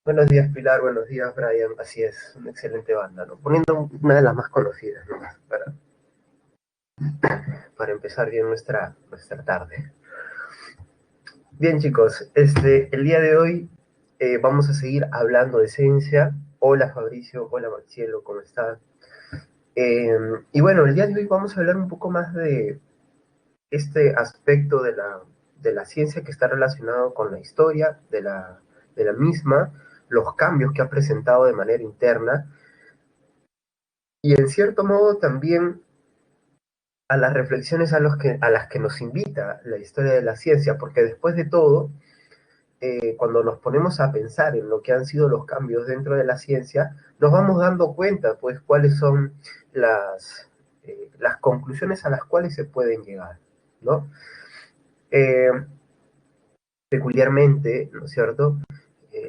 Buenos días, Pilar. Buenos días, Brian. Así es, una excelente banda, ¿no? Poniendo una de las más conocidas, ¿no? Para empezar bien nuestra tarde. Bien, chicos, el día de hoy vamos a seguir hablando de ciencia. Hola, Fabricio. Hola, Marcielo. ¿Cómo están? Y bueno, el día de hoy vamos a hablar un poco más de este aspecto de la ciencia que está relacionado con la historia de la misma, los cambios que ha presentado de manera interna y en cierto modo también a las reflexiones a las que nos invita la historia de la ciencia, porque después de todo, cuando nos ponemos a pensar en lo que han sido los cambios dentro de la ciencia, nos vamos dando cuenta, pues, cuáles son las conclusiones a las cuales se pueden llegar, ¿no? Eh, Peculiarmente, ¿no es cierto?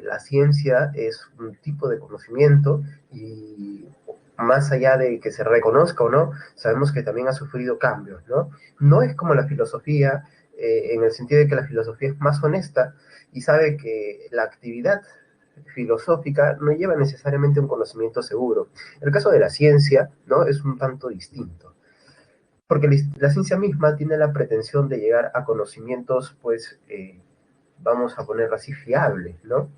La ciencia es un tipo de conocimiento y más allá de que se reconozca o no, sabemos que también ha sufrido cambios, ¿no? No es como la filosofía, en el sentido de que la filosofía es más honesta y sabe que la actividad filosófica no lleva necesariamente un conocimiento seguro. El caso de la ciencia, ¿no? Es un tanto distinto. Porque la ciencia misma tiene la pretensión de llegar a conocimientos, pues, vamos a ponerlo así, fiables, ¿no?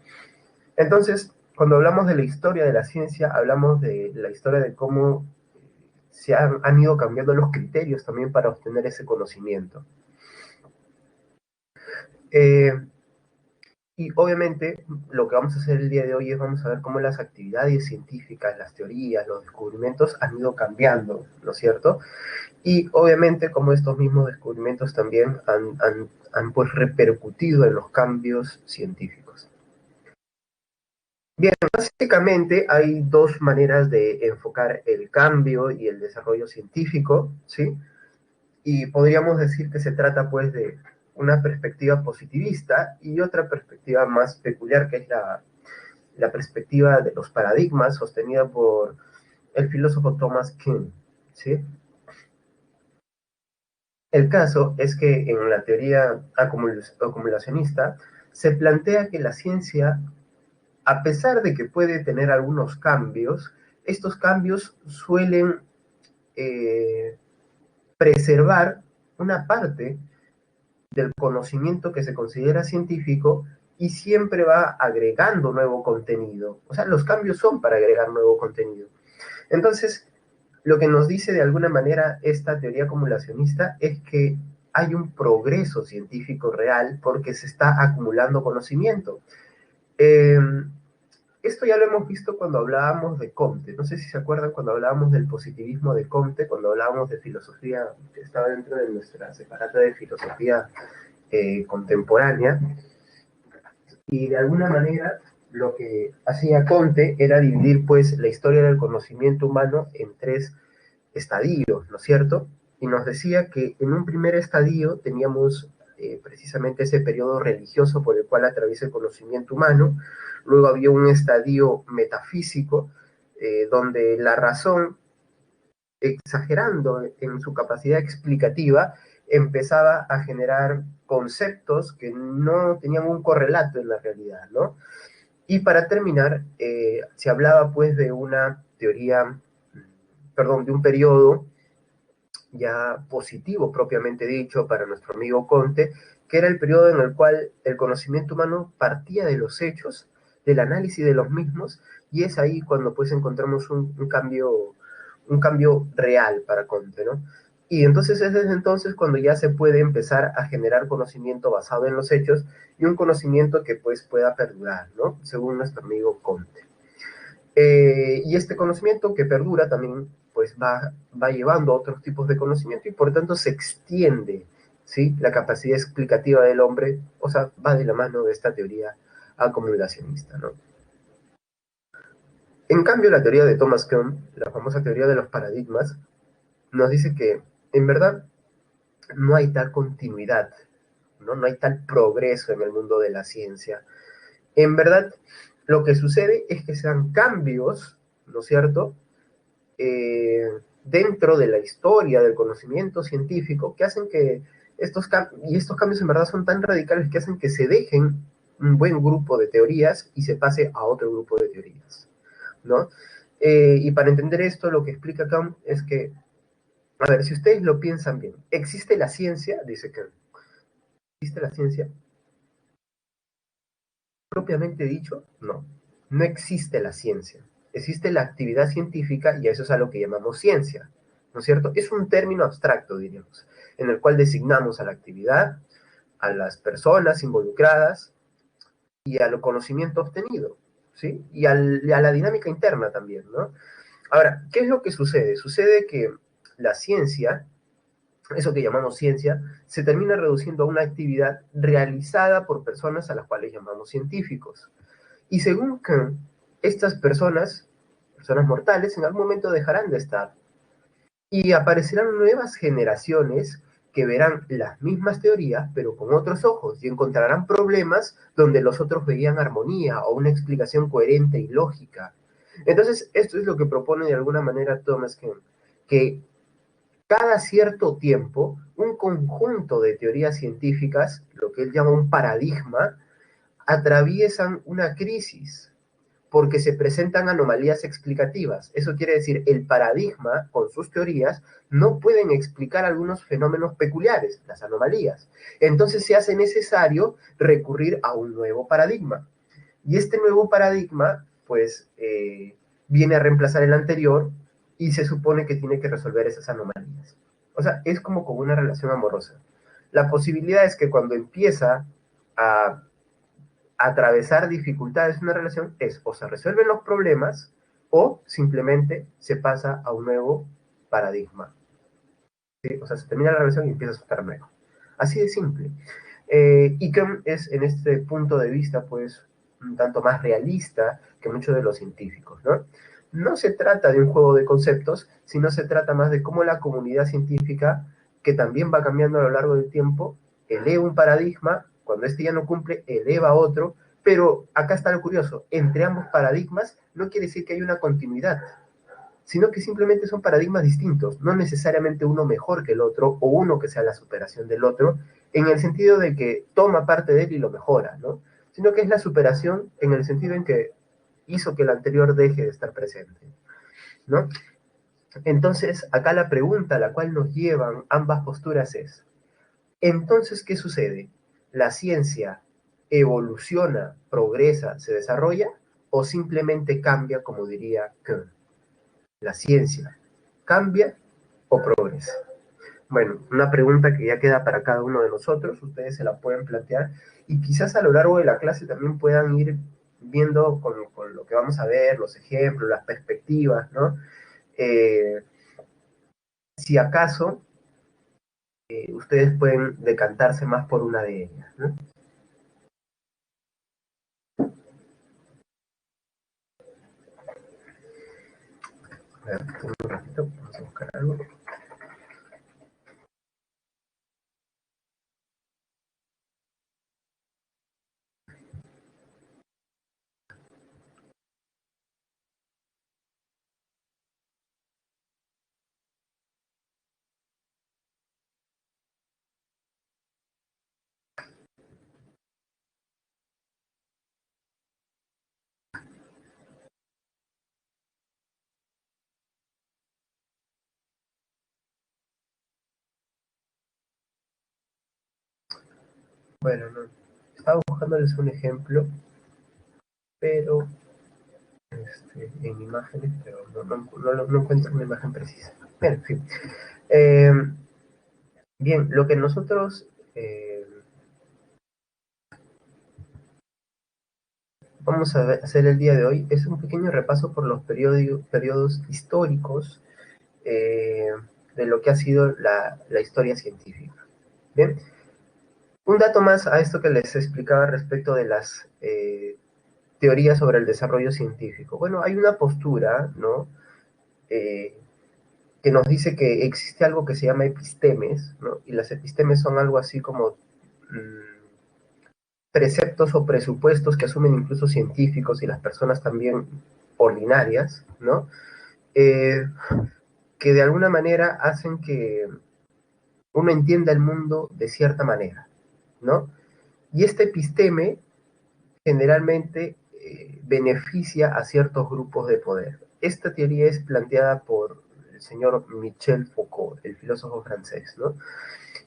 Entonces, cuando hablamos de la historia de la ciencia, hablamos de la historia de cómo han ido cambiando los criterios también para obtener ese conocimiento. Eh, y obviamente lo que vamos a hacer el día de hoy es vamos a ver cómo las actividades científicas, las teorías, los descubrimientos han ido cambiando, ¿no es cierto? Y obviamente cómo estos mismos descubrimientos también han pues repercutido en los cambios científicos. Bien, básicamente hay dos maneras de enfocar el cambio y el desarrollo científico, ¿sí? Y podríamos decir que se trata pues de una perspectiva positivista y otra perspectiva más peculiar, que es la perspectiva de los paradigmas sostenida por el filósofo Thomas Kuhn, ¿sí? El caso es que en la teoría acumulacionista se plantea que la ciencia, a pesar de que puede tener algunos cambios, estos cambios suelen eh, preservar una parte del conocimiento que se considera científico y siempre va agregando nuevo contenido. O sea, los cambios son para agregar nuevo contenido. Entonces, lo que nos dice de alguna manera esta teoría acumulacionista es que hay un progreso científico real porque se está acumulando conocimiento. Eh, Esto ya lo hemos visto cuando hablábamos de Comte. No sé si se acuerdan cuando hablábamos del positivismo de Comte, cuando hablábamos de filosofía, que estaba dentro de nuestra separata de filosofía contemporánea. Y de alguna manera lo que hacía Comte era dividir pues la historia del conocimiento humano en tres estadios, ¿no es cierto? Y nos decía que en un primer estadio teníamos precisamente ese periodo religioso por el cual atraviesa el conocimiento humano. Luego había un estadio metafísico donde la razón, exagerando en su capacidad explicativa, empezaba a generar conceptos que no tenían un correlato en la realidad, ¿no? Y para terminar, se hablaba pues de una teoría, perdón, de un periodo ya positivo propiamente dicho para nuestro amigo Conte, que era el periodo en el cual el conocimiento humano partía de los hechos, del análisis de los mismos, y es ahí cuando pues encontramos un cambio real para Conte, ¿no? Y entonces es desde entonces cuando ya se puede empezar a generar conocimiento basado en los hechos y un conocimiento que pues pueda perdurar, ¿no? Según nuestro amigo Conte. Y este conocimiento que perdura también pues va llevando a otros tipos de conocimiento y por tanto se extiende, ¿sí? La capacidad explicativa del hombre, o sea, va de la mano de esta teoría acumulacionista, ¿no? En cambio, la teoría de Thomas Kuhn, la famosa teoría de los paradigmas, nos dice que en verdad no hay tal continuidad, ¿no? No hay tal progreso en el mundo de la ciencia. En verdad, lo que sucede es que sean cambios, ¿no es cierto?, dentro de la historia del conocimiento científico que hacen que Y estos cambios en verdad son tan radicales que hacen que se dejen un buen grupo de teorías y se pase a otro grupo de teorías, ¿no? Y para entender esto, lo que explica Kant es que, a ver, si ustedes lo piensan bien, ¿existe la ciencia? Dice Kant. ¿Existe la ciencia? Propiamente dicho, no. No existe la ciencia. Existe la actividad científica y eso es a lo que llamamos ciencia, ¿no es cierto? Es un término abstracto, diríamos, en el cual designamos a la actividad, a las personas involucradas y a lo conocimiento obtenido, ¿sí? Y a la dinámica interna también, ¿no? Ahora, ¿qué es lo que sucede? Sucede que la ciencia, eso que llamamos ciencia, se termina reduciendo a una actividad realizada por personas a las cuales llamamos científicos. Y según Kant, estas personas, personas mortales, en algún momento dejarán de estar. Y aparecerán nuevas generaciones que verán las mismas teorías, pero con otros ojos, y encontrarán problemas donde los otros veían armonía o una explicación coherente y lógica. Entonces, esto es lo que propone de alguna manera Thomas Kuhn, que cada cierto tiempo un conjunto de teorías científicas, lo que él llama un paradigma, atraviesan una crisis porque se presentan anomalías explicativas. Eso quiere decir, el paradigma, con sus teorías, no pueden explicar algunos fenómenos peculiares, las anomalías. Entonces se hace necesario recurrir a un nuevo paradigma. Y este nuevo paradigma, pues, viene a reemplazar el anterior y se supone que tiene que resolver esas anomalías. O sea, es como con una relación amorosa. La posibilidad es que cuando empieza a atravesar dificultades en una relación es o se resuelven los problemas o simplemente se pasa a un nuevo paradigma. ¿Sí? O sea, se termina la relación y empieza a estar nuevo. Así de simple. Y Kant es en este punto de vista, pues, un tanto más realista que muchos de los científicos, ¿no? No se trata de un juego de conceptos, sino se trata más de cómo la comunidad científica, que también va cambiando a lo largo del tiempo, eleva un paradigma, cuando este ya no cumple, eleva otro, pero acá está lo curioso, entre ambos paradigmas no quiere decir que haya una continuidad, sino que simplemente son paradigmas distintos, no necesariamente uno mejor que el otro o uno que sea la superación del otro, en el sentido de que toma parte de él y lo mejora, ¿no? Sino que es la superación en el sentido en que hizo que el anterior deje de estar presente, ¿no? Entonces, acá la pregunta a la cual nos llevan ambas posturas es, entonces, ¿qué sucede? ¿La ciencia evoluciona, progresa, se desarrolla o simplemente cambia, como diría Kuhn? ¿La ciencia cambia o progresa? Bueno, una pregunta que ya queda para cada uno de nosotros, ustedes se la pueden plantear y quizás a lo largo de la clase también puedan ir viendo con lo que vamos a ver, los ejemplos, las perspectivas, ¿no? Si acaso ustedes pueden decantarse más por una de ellas, ¿no? A ver, un ratito, vamos a buscar algo. Bueno, no, estaba buscándoles un ejemplo, pero en imágenes, pero no encuentro una imagen precisa. Bueno, en fin. Eh, bien, lo que nosotros vamos a hacer el día de hoy es un pequeño repaso por los periodos históricos eh, de lo que ha sido la historia científica. Bien, un dato más a esto que les explicaba respecto de las teorías sobre el desarrollo científico. Bueno, hay una postura, ¿no? Eh, que nos dice que existe algo que se llama epistemes, ¿no? Y las epistemes son algo así como preceptos o presupuestos que asumen incluso científicos y las personas también ordinarias, ¿no? Que de alguna manera hacen que uno entienda el mundo de cierta manera, ¿no? Y este episteme generalmente beneficia a ciertos grupos de poder. Esta teoría es planteada por el señor Michel Foucault, el filósofo francés, ¿no?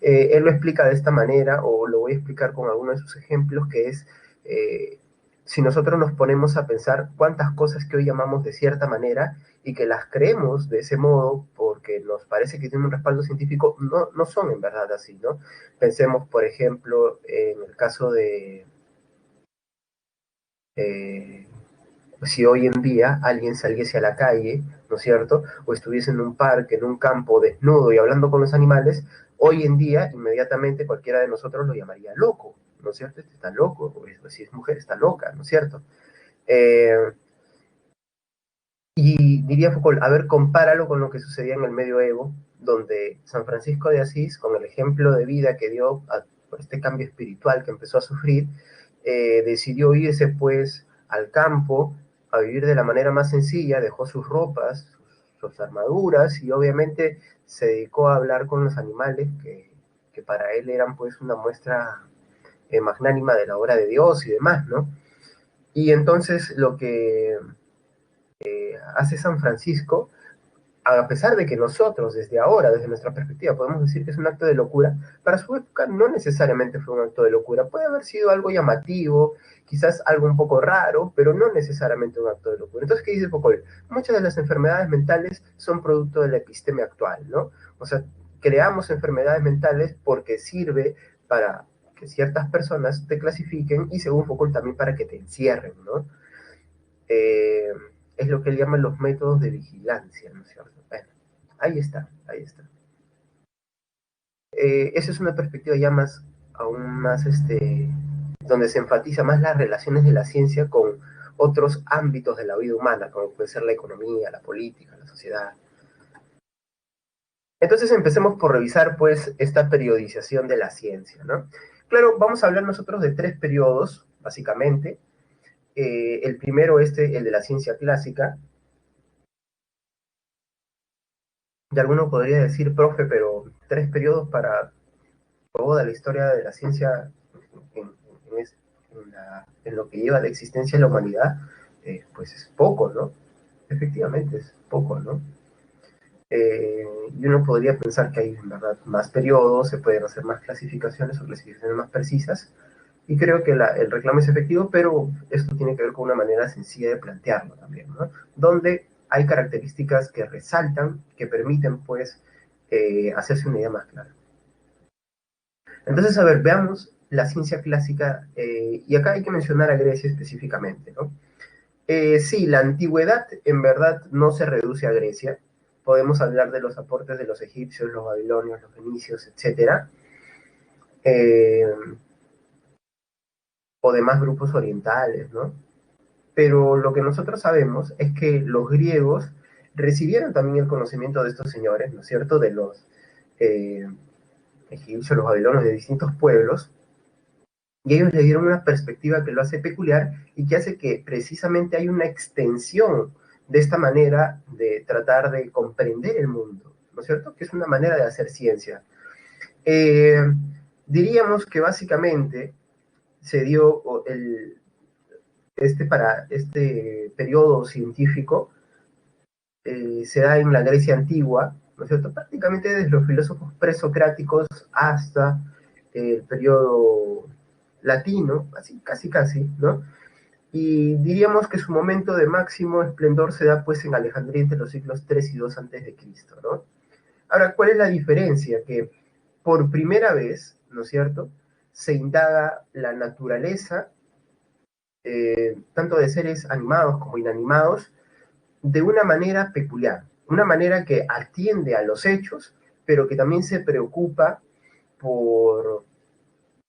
Él lo explica de esta manera, o lo voy a explicar con algunos de sus ejemplos, que es, eh, si nosotros nos ponemos a pensar cuántas cosas que hoy llamamos de cierta manera y que las creemos de ese modo porque nos parece que tienen un respaldo científico, no son en verdad así, ¿no? Pensemos, por ejemplo, en el caso de eh, si hoy en día alguien saliese a la calle, ¿no es cierto? O estuviese en un parque, en un campo desnudo y hablando con los animales, hoy en día inmediatamente cualquiera de nosotros lo llamaría loco, ¿no es cierto? Este está loco, o si es mujer está loca, ¿no es cierto? Eh, y diría Foucault, a ver, compáralo con lo que sucedía en el medioevo, donde San Francisco de Asís, con el ejemplo de vida que dio por este cambio espiritual que empezó a sufrir, decidió irse pues al campo a vivir de la manera más sencilla, dejó sus ropas, sus armaduras y obviamente se dedicó a hablar con los animales que para él eran pues una muestra magnánima de la obra de Dios y demás, ¿no? Y entonces lo que hace San Francisco, a pesar de que nosotros desde ahora, desde nuestra perspectiva, podemos decir que es un acto de locura, para su época no necesariamente fue un acto de locura. Puede haber sido algo llamativo, quizás algo un poco raro, pero no necesariamente un acto de locura. Entonces, ¿qué dice Foucault? Muchas de las enfermedades mentales son producto de la episteme actual, ¿no? O sea, creamos enfermedades mentales porque sirve para que ciertas personas te clasifiquen y según Foucault también para que te encierren, ¿no? Eh, es lo que él llama los métodos de vigilancia, ¿no es cierto? Bueno, ahí está, ahí está. Esa es una perspectiva ya más, aún más, donde se enfatiza más las relaciones de la ciencia con otros ámbitos de la vida humana, como puede ser la economía, la política, la sociedad. Entonces empecemos por revisar, pues, esta periodización de la ciencia, ¿no? Claro, vamos a hablar nosotros de tres periodos, básicamente. El primero, el de la ciencia clásica. Y alguno podría decir, profe, pero tres periodos para toda la historia de la ciencia en, en, en lo que lleva la existencia de la humanidad, pues es poco, ¿no? Efectivamente es poco, ¿no? Y uno podría pensar que hay en verdad más periodos, se pueden hacer más clasificaciones o clasificaciones más precisas, y creo que el reclamo es efectivo, pero esto tiene que ver con una manera sencilla de plantearlo también, ¿no? Donde hay características que resaltan, que permiten, pues, hacerse una idea más clara. Entonces, a ver, veamos la ciencia clásica, y acá hay que mencionar a Grecia específicamente, ¿no? Sí, la antigüedad en verdad no se reduce a Grecia. Podemos hablar de los aportes de los egipcios, los babilonios, los fenicios, etcétera, eh, o demás grupos orientales, ¿no? Pero lo que nosotros sabemos es que los griegos recibieron también el conocimiento de estos señores, ¿no es cierto?, de los eh, egipcios, los babilonios, de distintos pueblos, y ellos le dieron una perspectiva que lo hace peculiar y que hace que precisamente hay una extensión de esta manera de tratar de comprender el mundo, ¿no es cierto?, que es una manera de hacer ciencia. Eh, diríamos que básicamente se dio para este periodo científico se da en la Grecia antigua, ¿no es cierto? Prácticamente desde los filósofos presocráticos hasta el periodo latino, así, casi, ¿no? Y diríamos que su momento de máximo esplendor se da pues en Alejandría entre los siglos 3 y 2 antes de Cristo, ¿no? Ahora, ¿cuál es la diferencia? Que por primera vez, ¿no es cierto?, se indaga la naturaleza, tanto de seres animados como inanimados, de una manera peculiar, una manera que atiende a los hechos, pero que también se preocupa por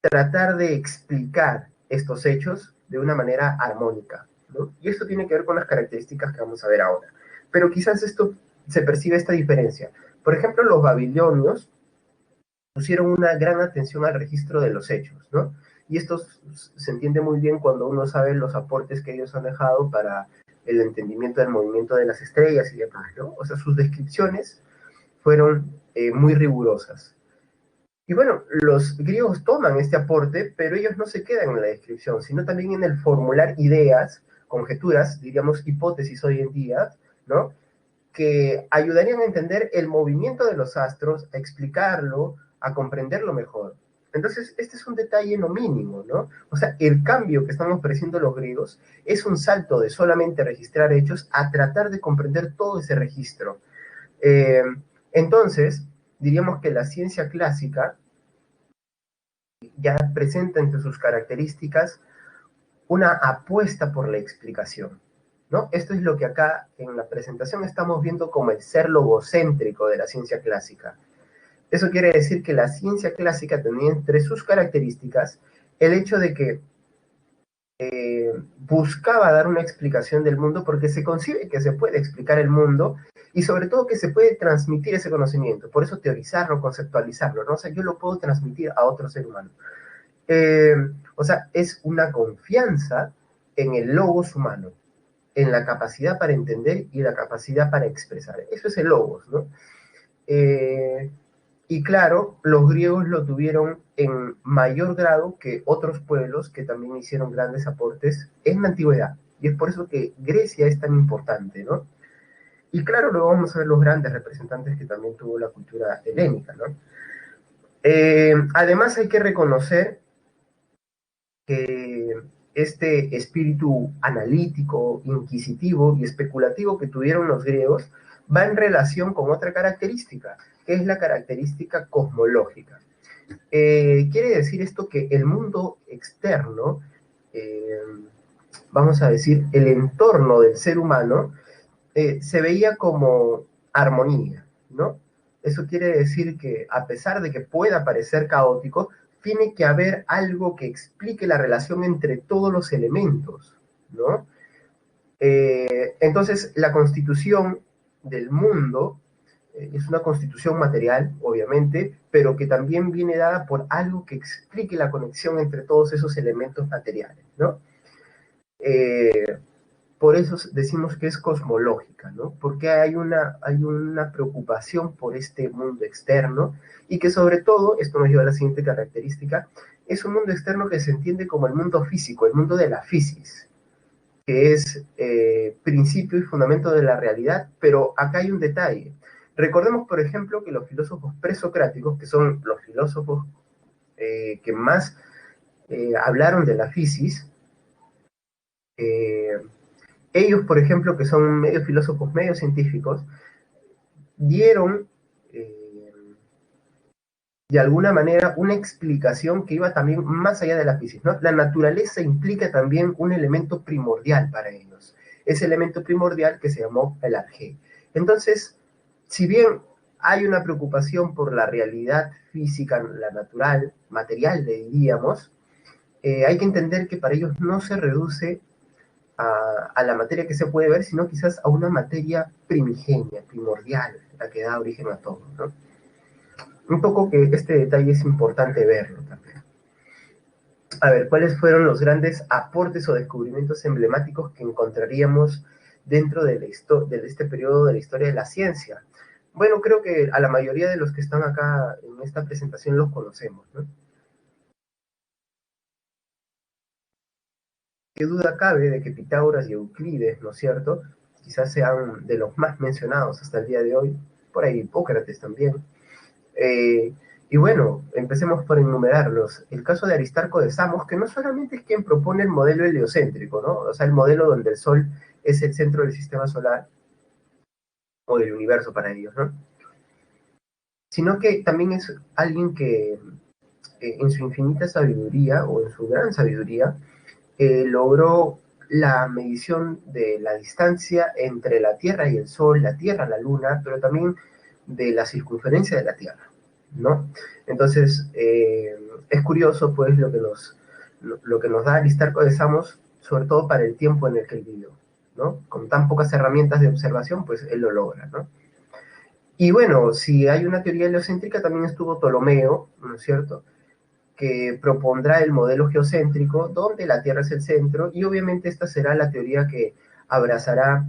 tratar de explicar estos hechos de una manera armónica, ¿no? Y esto tiene que ver con las características que vamos a ver ahora. Pero quizás esto se percibe esta diferencia. Por ejemplo, los babilonios pusieron una gran atención al registro de los hechos, ¿no? Y esto se entiende muy bien cuando uno sabe los aportes que ellos han dejado para el entendimiento del movimiento de las estrellas y demás, ¿no? O sea, sus descripciones fueron muy rigurosas. Y bueno, los griegos toman este aporte, pero ellos no se quedan en la descripción, sino también en el formular ideas, conjeturas, diríamos hipótesis hoy en día, ¿no? Que ayudarían a entender el movimiento de los astros, a explicarlo, a comprenderlo mejor. Entonces, este es un detalle no mínimo, ¿no? O sea, el cambio que están ofreciendo los griegos es un salto de solamente registrar hechos a tratar de comprender todo ese registro. Eh, entonces, diríamos que la ciencia clásica ya presenta entre sus características una apuesta por la explicación, ¿no? Esto es lo que acá en la presentación estamos viendo como el ser logocéntrico de la ciencia clásica. Eso quiere decir que la ciencia clásica tenía entre sus características el hecho de que buscaba dar una explicación del mundo porque se concibe que se puede explicar el mundo y sobre todo que se puede transmitir ese conocimiento. Por eso teorizarlo, conceptualizarlo, ¿no? O sea, yo lo puedo transmitir a otro ser humano. O sea, es una confianza en el logos humano, en la capacidad para entender y la capacidad para expresar. Eso es el logos, ¿no? Y claro, los griegos lo tuvieron en mayor grado que otros pueblos que también hicieron grandes aportes en la antigüedad. Y es por eso que Grecia es tan importante, ¿no? Y claro, luego vamos a ver los grandes representantes que también tuvo la cultura helénica, ¿no? Además hay que reconocer que este espíritu analítico, inquisitivo y especulativo que tuvieron los griegos va en relación con otra característica, que es la característica cosmológica. Quiere decir esto que el mundo externo, eh, vamos a decir, el entorno del ser humano, se veía como armonía, ¿no? Eso quiere decir que a pesar de que pueda parecer caótico, tiene que haber algo que explique la relación entre todos los elementos, ¿no? Entonces, la constitución del mundo es una constitución material, obviamente, pero que también viene dada por algo que explique la conexión entre todos esos elementos materiales, ¿no? Eh, por eso decimos que es cosmológica, ¿no? Porque hay una preocupación por este mundo externo y que sobre todo, esto nos lleva a la siguiente característica, es un mundo externo que se entiende como el mundo físico, el mundo de la física, que es principio y fundamento de la realidad, pero acá hay un detalle. Recordemos, por ejemplo, que los filósofos presocráticos, que son los filósofos que más hablaron de la física, ellos, por ejemplo, que son medio filósofos, medio científicos, dieron de alguna manera una explicación que iba también más allá de la física, ¿no? La naturaleza implica también un elemento primordial para ellos, ese elemento primordial que se llamó el arjé. Entonces, si bien hay una preocupación por la realidad física, la natural, material, le diríamos, hay que entender que para ellos no se reduce a la materia que se puede ver, sino quizás a una materia primigenia, primordial, la que da origen a todo, ¿no? Un poco que este detalle es importante verlo también. A ver, ¿cuáles fueron los grandes aportes o descubrimientos emblemáticos que encontraríamos dentro de este periodo de la historia de la ciencia? Bueno, creo que a la mayoría de los que están acá en esta presentación los conocemos, ¿no? ¿Qué duda cabe de que Pitágoras y Euclides, ¿no es cierto?, quizás sean de los más mencionados hasta el día de hoy, por ahí Hipócrates también. Eh, y bueno, empecemos por enumerarlos. El caso de Aristarco de Samos, que no solamente es quien propone el modelo heliocéntrico, ¿no? O sea, el modelo donde el Sol es el centro del sistema solar o del universo para ellos, ¿no? Sino que también es alguien que en su infinita sabiduría o en su gran sabiduría logró la medición de la distancia entre la Tierra y el Sol, la Tierra, la Luna, pero también de la circunferencia de la Tierra, ¿no? Entonces, es curioso, pues, lo que nos da Aristarco de Samos, sobre todo para el tiempo en el que él vivió, ¿no? Con tan pocas herramientas de observación, pues él lo logra, ¿no? Y bueno, si hay una teoría heliocéntrica, también estuvo Ptolomeo, ¿no es cierto?, que propondrá el modelo geocéntrico, donde la Tierra es el centro, y obviamente esta será la teoría que abrazará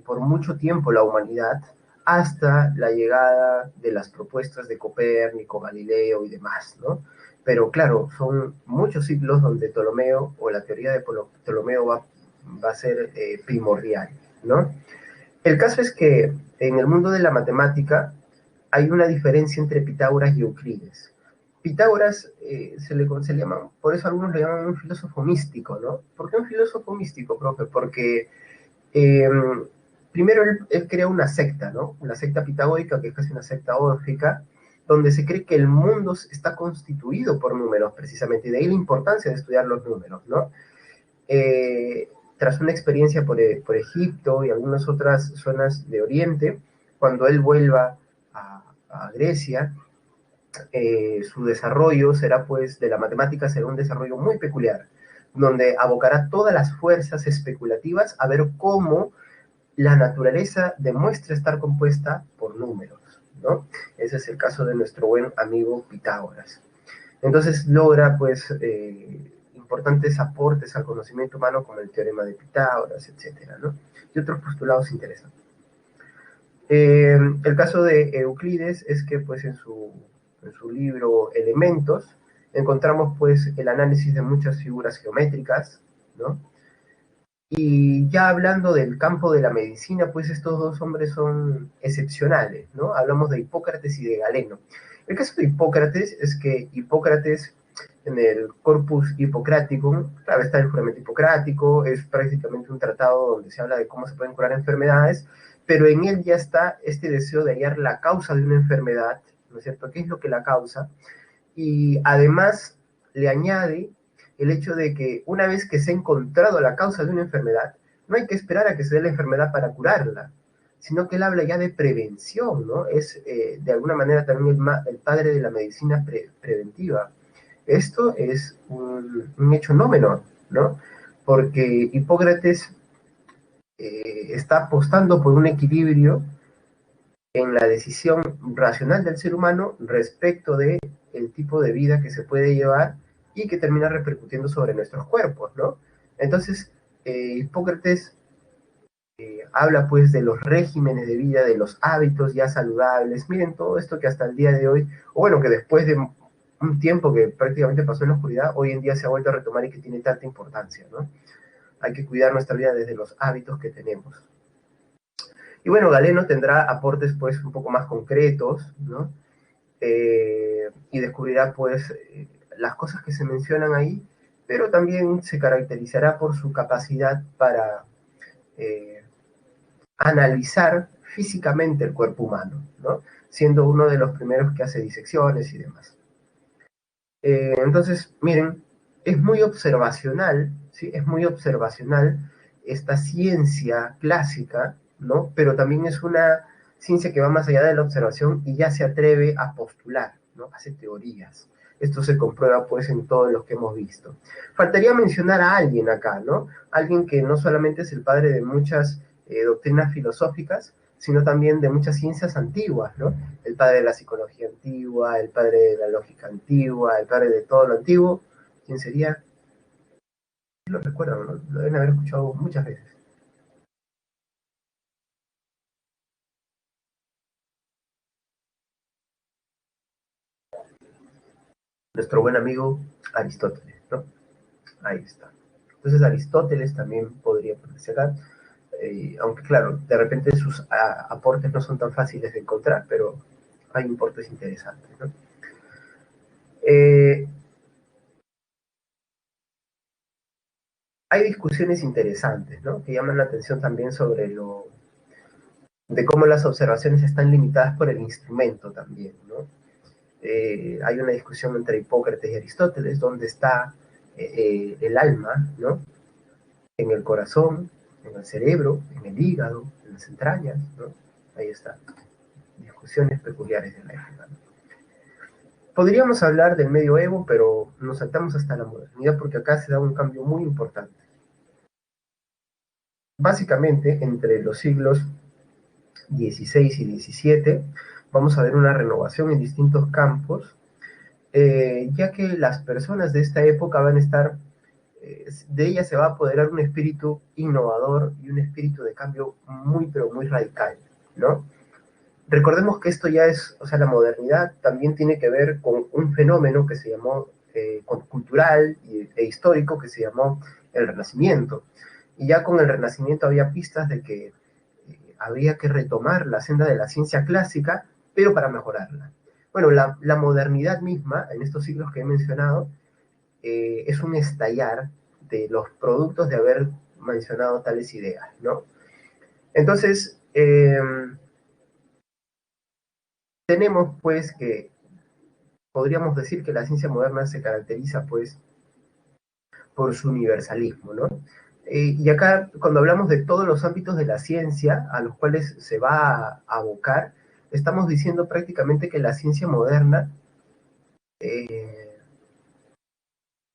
por mucho tiempo la humanidad, hasta la llegada de las propuestas de Copérnico, Galileo y demás, ¿no? Pero claro, son muchos siglos donde Ptolomeo, o la teoría de Ptolomeo va a ser primordial, ¿no? El caso es que en el mundo de la matemática hay una diferencia entre Pitágoras y Euclides. Pitágoras se le llama, por eso algunos le llaman un filósofo místico, ¿no? ¿Por qué un filósofo místico, profe? Porque eh, primero él crea una secta, ¿no? Una secta pitagórica, que es casi una secta órfica, donde se cree que el mundo está constituido por números, precisamente, y de ahí la importancia de estudiar los números, ¿no? Tras una experiencia por Egipto y algunas otras zonas de Oriente, cuando él vuelva a Grecia, su desarrollo será, pues, de la matemática será un desarrollo muy peculiar, donde abocará todas las fuerzas especulativas a ver cómo la naturaleza demuestra estar compuesta por números, ¿no? Ese es el caso de nuestro buen amigo Pitágoras. Entonces logra, pues, importantes aportes al conocimiento humano como el teorema de Pitágoras, etcétera, ¿no? Y otros postulados interesantes. El caso de Euclides es que, pues, en su libro Elementos encontramos, pues, el análisis de muchas figuras geométricas, ¿no? Y ya hablando del campo de la medicina, pues estos dos hombres son excepcionales, ¿no? Hablamos de Hipócrates y de Galeno. El caso de Hipócrates es que Hipócrates, en el Corpus Hippocraticum, claro, está el juramento hipocrático, es prácticamente un tratado donde se habla de cómo se pueden curar enfermedades, pero en él ya está este deseo de hallar la causa de una enfermedad, ¿no es cierto? ¿Qué es lo que la causa? Y además le añade el hecho de que una vez que se ha encontrado la causa de una enfermedad, no hay que esperar a que se dé la enfermedad para curarla, sino que él habla ya de prevención, ¿no? Es de alguna manera también el padre de la medicina preventiva. Esto es un hecho no menor, ¿no? Porque Hipócrates está apostando por un equilibrio en la decisión racional del ser humano respecto de el tipo de vida que se puede llevar y que termina repercutiendo sobre nuestros cuerpos, ¿no? Entonces, Hipócrates habla pues de los regímenes de vida, de los hábitos ya saludables. Miren todo esto que hasta el día de hoy, o bueno, que después de un tiempo que prácticamente pasó en la oscuridad, hoy en día se ha vuelto a retomar y que tiene tanta importancia, ¿no? Hay que cuidar nuestra vida desde los hábitos que tenemos. Y bueno, Galeno tendrá aportes pues un poco más concretos, ¿no? Y descubrirá pues las cosas que se mencionan ahí, pero también se caracterizará por su capacidad para eh, analizar físicamente el cuerpo humano, ¿no? Siendo uno de los primeros que hace disecciones y demás. Entonces, miren, es muy observacional, ¿sí? Es muy observacional esta ciencia clásica, ¿no? Pero también es una ciencia que va más allá de la observación y ya se atreve a postular, ¿no? Hace teorías. Esto se comprueba pues en todos los que hemos visto. Faltaría mencionar a alguien acá, ¿no? Alguien que no solamente es el padre de muchas doctrinas filosóficas, sino también de muchas ciencias antiguas, ¿no? El padre de la psicología antigua, el padre de la lógica antigua, el padre de todo lo antiguo. ¿Quién sería? Lo recuerdan, ¿no? Lo deben haber escuchado muchas veces. Nuestro buen amigo Aristóteles, ¿no? Ahí está. Entonces Aristóteles también podría ponerse acá, aunque claro, de repente sus aportes no son tan fáciles de encontrar, pero hay aportes interesantes, ¿no? Eh, hay discusiones interesantes, ¿no? Que llaman la atención también sobre de cómo las observaciones están limitadas por el instrumento también, ¿no? Hay una discusión entre Hipócrates y Aristóteles, donde está el alma, ¿no? En el corazón, en el cerebro, en el hígado, en las entrañas, ¿no? Ahí está. Discusiones peculiares de la época, ¿no? Podríamos hablar del medioevo, pero nos saltamos hasta la modernidad porque acá se da un cambio muy importante. Básicamente, entre los siglos XVI y XVII, vamos a ver una renovación en distintos campos, ya que las personas de esta época van a estar, de ellas se va a apoderar un espíritu innovador y un espíritu de cambio muy, pero muy radical, ¿no? recordemos que esto ya es, o sea, la modernidad también tiene que ver con un fenómeno que se llamó cultural e histórico que se llamó el Renacimiento. Y ya con el Renacimiento había pistas de que habría que retomar la senda de la ciencia clásica, pero para mejorarla. Bueno, la modernidad misma, en estos siglos que he mencionado, es un estallar de los productos de haber mencionado tales ideas, ¿no? Entonces, tenemos pues que, podríamos decir que la ciencia moderna se caracteriza pues por su universalismo, ¿no? Y acá, cuando hablamos de todos los ámbitos de la ciencia a los cuales se va a abocar, estamos diciendo prácticamente que la ciencia moderna eh,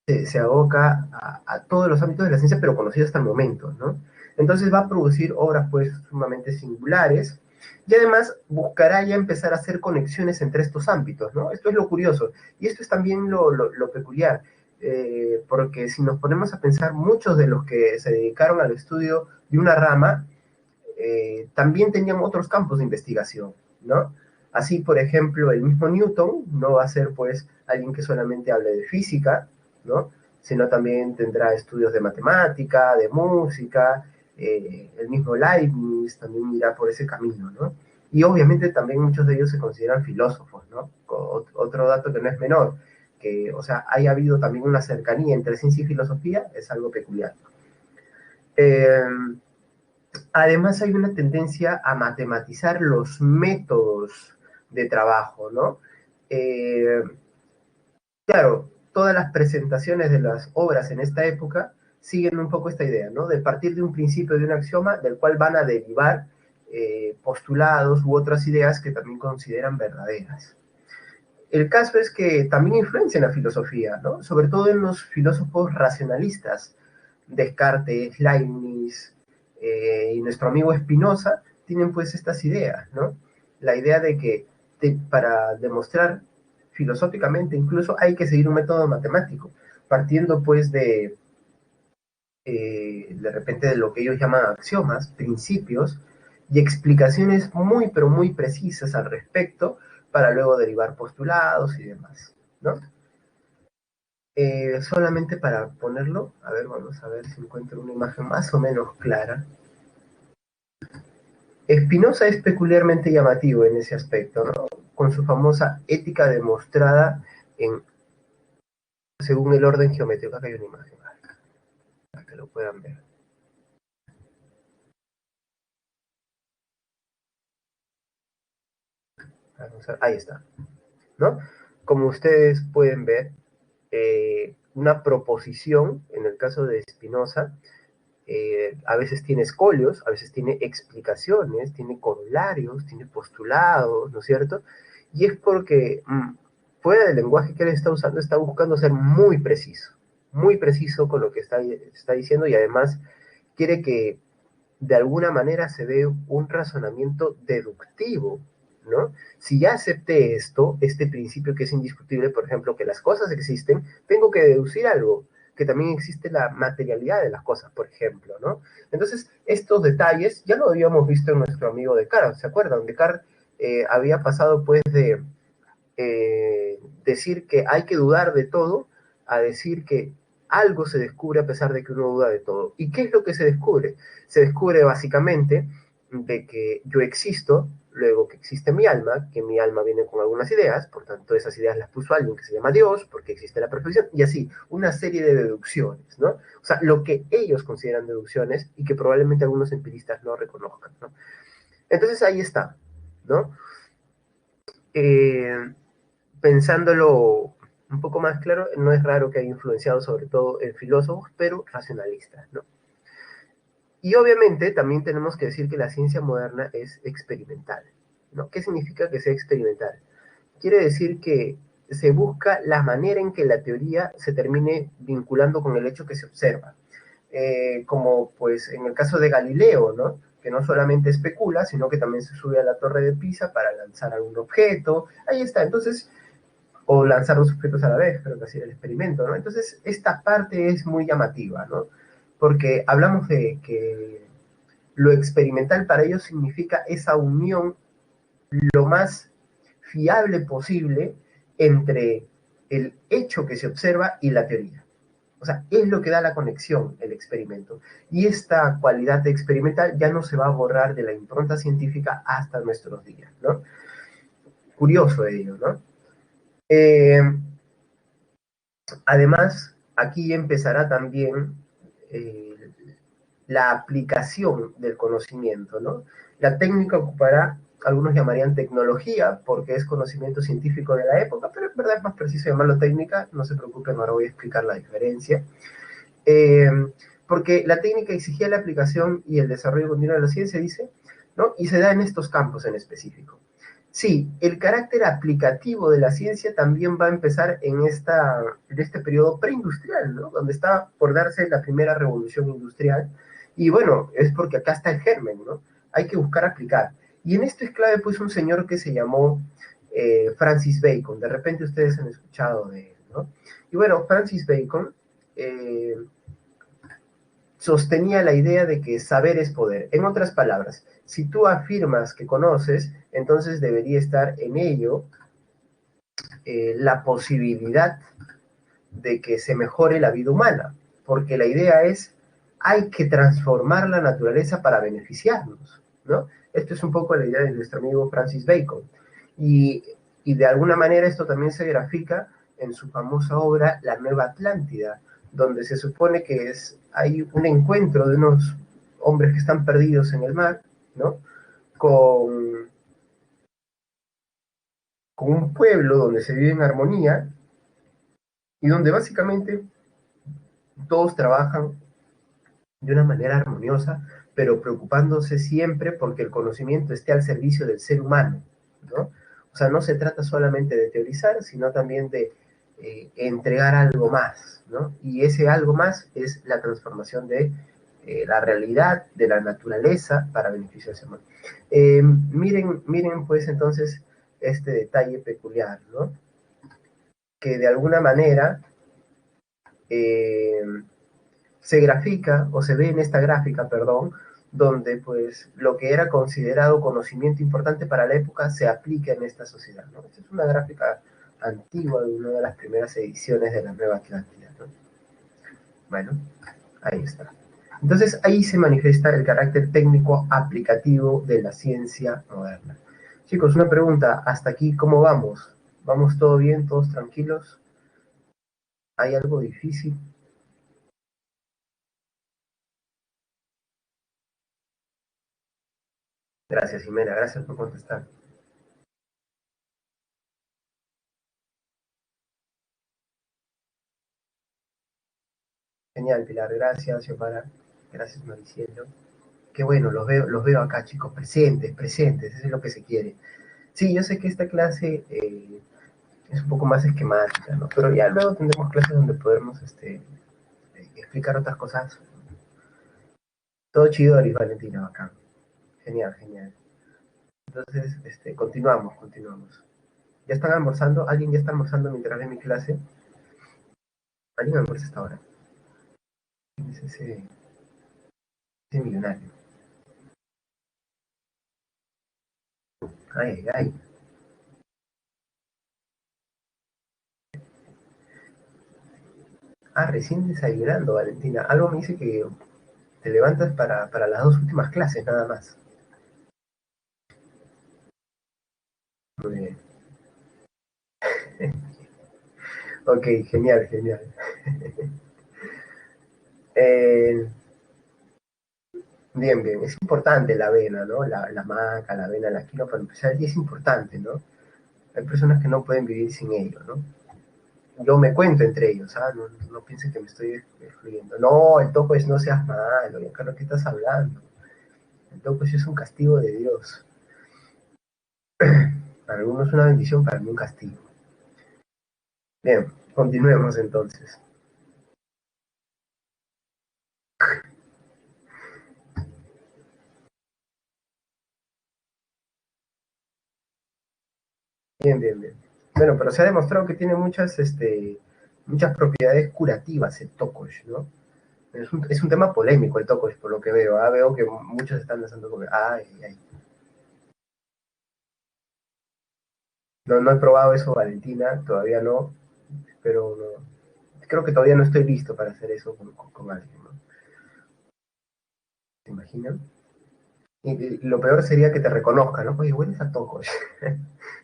se aboca a todos los ámbitos de la ciencia, pero conocidos hasta el momento, ¿no? Entonces va a producir obras pues sumamente singulares y además buscará ya empezar a hacer conexiones entre estos ámbitos, ¿no? Esto es lo curioso y esto es también lo peculiar, porque si nos ponemos a pensar, muchos de los que se dedicaron al estudio de una rama también tenían otros campos de investigación, ¿no? Así, por ejemplo, el mismo Newton no va a ser pues alguien que solamente hable de física, ¿no? Sino también tendrá estudios de matemática, de música, el mismo Leibniz también irá por ese camino, ¿no? Y obviamente también muchos de ellos se consideran filósofos, ¿no? Otro dato que no es menor, que, o sea, haya habido también una cercanía entre ciencia y filosofía, es algo peculiar. Eh, Además hay una tendencia a matematizar los métodos de trabajo, ¿no? Eh, claro, todas las presentaciones de las obras en esta época siguen un poco esta idea, ¿no? De partir de un principio, de un axioma, del cual van a derivar postulados u otras ideas que también consideran verdaderas. El caso es que también influencia en la filosofía, ¿no? Sobre todo en los filósofos racionalistas, Descartes, Leibniz y nuestro amigo Spinoza, tienen pues estas ideas, ¿no? La idea de que para demostrar filosóficamente incluso hay que seguir un método matemático, partiendo pues de repente de lo que ellos llaman axiomas, principios y explicaciones muy pero muy precisas al respecto para luego derivar postulados y demás, ¿no? Solamente para ponerlo, a ver, vamos a ver si encuentro una imagen más o menos clara. Spinoza es peculiarmente llamativo en ese aspecto, ¿no? Con su famosa ética demostrada en, según el orden geométrico. Acá hay una imagen, para que lo puedan ver. Ahí está, ¿no? Como ustedes pueden ver, una proposición, en el caso de Spinoza, a veces tiene escolios, a veces tiene explicaciones, tiene corolarios, tiene postulados, ¿no es cierto? Y es porque fuera del lenguaje que él está usando, está buscando ser muy preciso con lo que está diciendo y además quiere que de alguna manera se dé un razonamiento deductivo, ¿no? Si ya acepté esto, este principio que es indiscutible, por ejemplo, que las cosas existen, tengo que deducir algo, que también existe la materialidad de las cosas, por ejemplo, ¿no? Entonces, estos detalles ya lo habíamos visto en nuestro amigo Descartes, ¿se acuerdan? Descartes había pasado pues de decir que hay que dudar de todo a decir que algo se descubre a pesar de que uno duda de todo. ¿Y qué es lo que se descubre? Se descubre básicamente de que yo existo, luego que existe mi alma, que mi alma viene con algunas ideas, por tanto esas ideas las puso alguien que se llama Dios, porque existe la perfección, y así, una serie de deducciones, ¿no? O sea, lo que ellos consideran deducciones y que probablemente algunos empiristas no reconozcan, ¿no? Entonces ahí está, ¿no? Eh, Pensándolo un poco más claro, no es raro que haya influenciado sobre todo en filósofos, pero racionalistas, ¿no? Y obviamente también tenemos que decir que la ciencia moderna es experimental, ¿no? ¿Qué significa que sea experimental? Quiere decir que se busca la manera en que la teoría se termine vinculando con el hecho que se observa. Como pues en el caso de Galileo, ¿no? Que no solamente especula, sino que también se sube a la torre de Pisa para lanzar algún objeto. Ahí está. Entonces, o lanzar dos objetos a la vez, creo que así era el experimento, ¿no? Entonces, esta parte es muy llamativa, ¿no? Porque hablamos de que lo experimental para ellos significa esa unión lo más fiable posible entre el hecho que se observa y la teoría. O sea, es lo que da la conexión, el experimento. Y esta cualidad experimental ya no se va a borrar de la impronta científica hasta nuestros días, ¿no? Curioso ello, ¿no? Eh, Además, aquí empezará también eh, la aplicación del conocimiento, ¿no? La técnica ocupará, algunos llamarían tecnología, porque es conocimiento científico de la época, pero en verdad es más preciso llamarlo técnica, no se preocupen, ahora voy a explicar la diferencia. Eh, Porque la técnica exigía la aplicación y el desarrollo continuo de la ciencia, dice, ¿no? Y se da en estos campos en específico. Sí, el carácter aplicativo de la ciencia también va a empezar en este periodo preindustrial, ¿no? Donde está por darse la primera revolución industrial. Y bueno, es porque acá está el germen, ¿no? Hay que buscar aplicar. Y en esto es clave, pues, un señor que se llamó Francis Bacon. De repente ustedes han escuchado de él, ¿no? Y bueno, Francis Bacon eh, sostenía la idea de que saber es poder. En otras palabras, si tú afirmas que conoces, entonces debería estar en ello la posibilidad de que se mejore la vida humana, porque la idea es, hay que transformar la naturaleza para beneficiarnos, ¿no? Esto es un poco la idea de nuestro amigo Francis Bacon. Y, y de alguna manera esto también se grafica en su famosa obra La Nueva Atlántida, donde se supone que hay un encuentro de unos hombres que están perdidos en el mar, ¿no? Con, con un pueblo donde se vive en armonía y donde básicamente todos trabajan de una manera armoniosa, pero preocupándose siempre porque el conocimiento esté al servicio del ser humano, ¿no? O sea, no se trata solamente de teorizar, sino también de entregar algo más, ¿no? Y ese algo más es la transformación de la realidad, de la naturaleza, para beneficio del ser humano. Miren, pues, entonces, este detalle peculiar, ¿no? Que de alguna manera eh, se grafica o se ve en esta gráfica, perdón, donde pues lo que era considerado conocimiento importante para la época se aplica en esta sociedad, ¿no? Esta es una gráfica antigua de una de las primeras ediciones de la Nueva Atlántida, ¿no? Bueno, ahí está. Entonces ahí se manifiesta el carácter técnico aplicativo de la ciencia moderna. Chicos, una pregunta, hasta aquí, ¿cómo vamos? ¿Vamos todo bien, todos tranquilos? ¿Hay algo difícil? Gracias, Jimena, gracias por contestar. Genial, Pilar, gracias, Xiomara. Gracias, Maricielo. Qué bueno, los veo acá, chicos, presentes, presentes, eso es lo que se quiere. Sí, yo sé que esta clase es un poco más esquemática, ¿no? Pero ya luego tendremos clases donde podremos explicar otras cosas. Todo chido, Aris Valentina, acá. Genial, genial. Entonces, continuamos, continuamos. ¿Ya están almorzando? ¿Alguien ya está almorzando mientras ve mi clase? ¿Alguien almuerza hasta ahora? ¿Quién es ese millonario? Ay, ay, ay. Ah, recién desayunando, Valentina. Algo me dice que te levantas para las dos últimas clases, nada más. Muy bien. Ok, genial, genial. Eh, bien, bien. Es importante la avena, ¿no? La maca, la avena, la quinoa, para empezar, y es importante, ¿no? Hay personas que no pueden vivir sin ello, ¿no? Yo me cuento entre ellos, ¿ah? No, no piensen que me estoy excluyendo. No, el toco es no seas malo, ya claro, ¿qué estás hablando? El toco es un castigo de Dios. Para algunos es una bendición, para mí un castigo. Bien, continuemos entonces. Bien, bien, bien. Bueno, pero se ha demostrado que tiene muchas propiedades curativas el tocosh, ¿no? Es un tema polémico el tocosh, por lo que veo. Veo que muchos están lanzando como, ay, ay. No, no he probado eso, Valentina, todavía no, pero no, creo que todavía no estoy listo para hacer eso con alguien, ¿no? ¿Te imaginan? Y lo peor sería que te reconozca, ¿no? Oye, hueles a toco.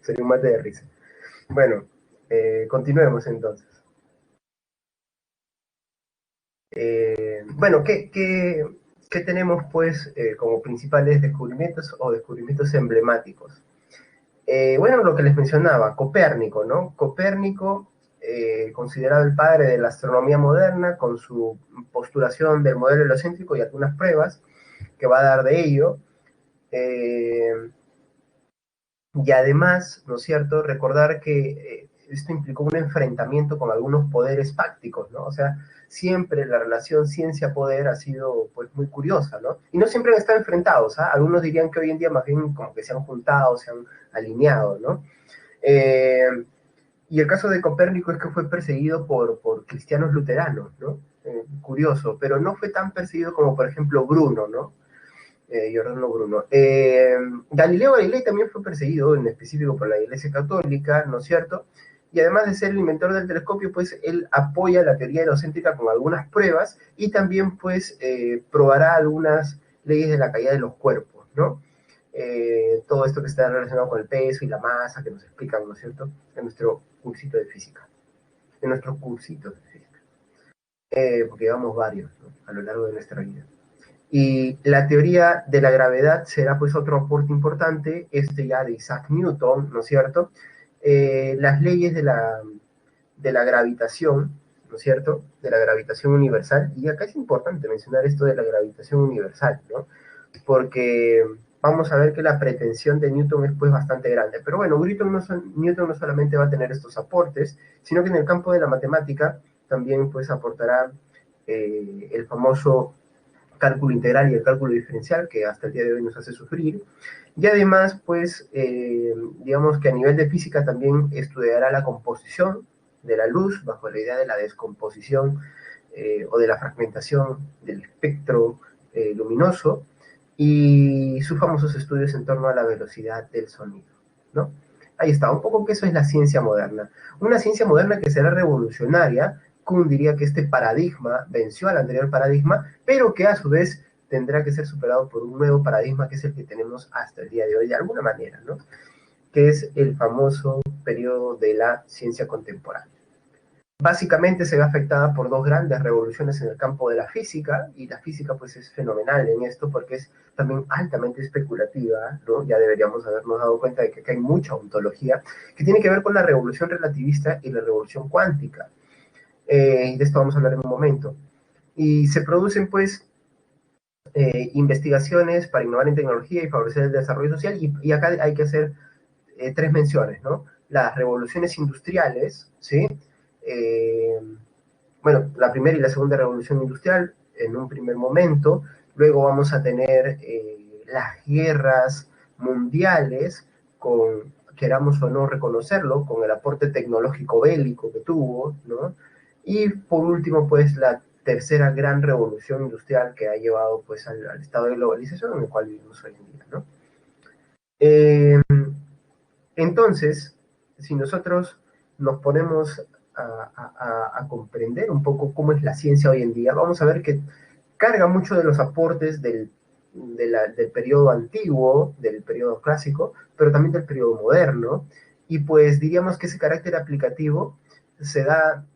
Sería un mate de risa. Bueno, continuemos entonces. Bueno, ¿qué tenemos pues como principales descubrimientos o descubrimientos emblemáticos? Bueno, lo que les mencionaba, Copérnico, ¿no? Copérnico, considerado el padre de la astronomía moderna, con su postulación del modelo heliocéntrico y algunas pruebas que va a dar de ello. Eh, y además, ¿no es cierto?, recordar que esto implicó un enfrentamiento con algunos poderes fácticos, ¿no? O sea, siempre la relación ciencia-poder ha sido pues muy curiosa, ¿no? Y no siempre han estado enfrentados, ¿ah? Algunos dirían que hoy en día más bien como que se han juntado, se han alineado, ¿no? Eh, y el caso de Copérnico es que fue perseguido por cristianos luteranos, ¿no? Curioso, pero no fue tan perseguido como, por ejemplo, Bruno, ¿no? Giordano Bruno. Galileo Galilei también fue perseguido, en específico por la Iglesia Católica, ¿no es cierto? Y además de ser el inventor del telescopio, pues él apoya la teoría helocéntrica con algunas pruebas y también pues probará algunas leyes de la caída de los cuerpos, ¿no? Todo esto que está relacionado con el peso y la masa que nos explican, ¿no es cierto?, en nuestro cursito de física, en nuestros cursitos de física, porque llevamos varios, ¿no?, a lo largo de nuestra vida. Y la teoría de la gravedad será pues otro aporte importante, este ya de Isaac Newton, ¿no es cierto? Las leyes de la gravitación, ¿no es cierto? De la gravitación universal, y acá es importante mencionar esto de la gravitación universal, ¿no? Porque vamos a ver que la pretensión de Newton es pues bastante grande. Pero bueno, Newton no solamente va a tener estos aportes, sino que en el campo de la matemática también pues aportará el famoso cálculo integral y el cálculo diferencial, que hasta el día de hoy nos hace sufrir. Y además, pues, digamos que a nivel de física también estudiará la composición de la luz bajo la idea de la descomposición o de la fragmentación del espectro luminoso y sus famosos estudios en torno a la velocidad del sonido, ¿no? Ahí está, un poco que eso es la ciencia moderna. Una ciencia moderna que será revolucionaria. Kuhn diría que este paradigma venció al anterior paradigma, pero que a su vez tendrá que ser superado por un nuevo paradigma que es el que tenemos hasta el día de hoy, de alguna manera, ¿no? Que es el famoso periodo de la ciencia contemporánea. Básicamente se ve afectada por dos grandes revoluciones en el campo de la física, y la física pues es fenomenal en esto porque es también altamente especulativa, ¿no? Ya deberíamos habernos dado cuenta de que hay mucha ontología que tiene que ver con la revolución relativista y la revolución cuántica. De esto vamos a hablar en un momento. Y se producen pues investigaciones para innovar en tecnología y favorecer el desarrollo social, y acá hay que hacer tres menciones, ¿no? Las revoluciones industriales, ¿sí? Eh, bueno, la primera y la segunda revolución industrial en un primer momento, luego vamos a tener las guerras mundiales, con, queramos o no reconocerlo, con el aporte tecnológico bélico que tuvo, ¿no? Y por último, pues la tercera gran revolución industrial que ha llevado pues al estado de globalización en el cual vivimos hoy en día, ¿no? Eh, entonces, si nosotros nos ponemos a comprender un poco cómo es la ciencia hoy en día, vamos a ver que carga mucho de los aportes del periodo antiguo, del periodo clásico, pero también del periodo moderno, y pues diríamos que ese carácter aplicativo se da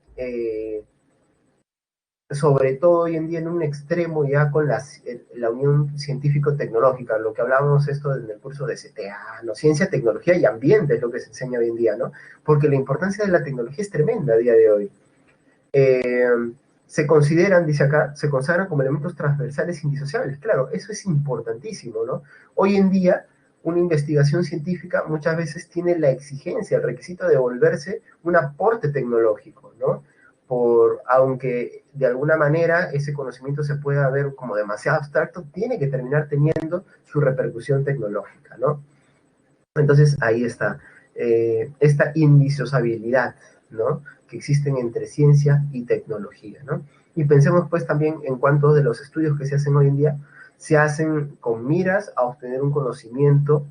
sobre todo hoy en día en un extremo ya con la unión científico-tecnológica, lo que hablábamos esto en el curso de CTA, ¿no? Ciencia, tecnología y ambiente es lo que se enseña hoy en día, ¿no? Porque la importancia de la tecnología es tremenda a día de hoy. Eh, Se consideran, dice acá, se consagran como elementos transversales indisociables. Claro, eso es importantísimo, ¿no? Hoy en día, una investigación científica muchas veces tiene la exigencia, el requisito de volverse un aporte tecnológico, ¿no? Aunque de alguna manera ese conocimiento se pueda ver como demasiado abstracto, tiene que terminar teniendo su repercusión tecnológica, ¿no? Entonces ahí está, esta indisociabilidad, ¿no?, que existen entre ciencia y tecnología, ¿no? Y pensemos pues también en cuántos de los estudios que se hacen hoy en día se hacen con miras a obtener un conocimiento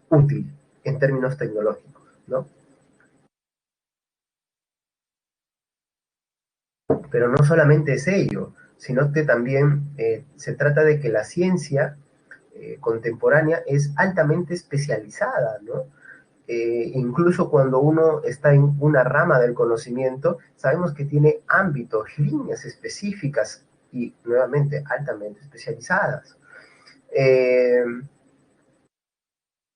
útil, en términos tecnológicos, ¿no? Pero no solamente es ello, sino que también se trata de que la ciencia contemporánea es altamente especializada, ¿no? Incluso cuando uno está en una rama del conocimiento, sabemos que tiene ámbitos, líneas específicas y nuevamente altamente especializadas. Eh,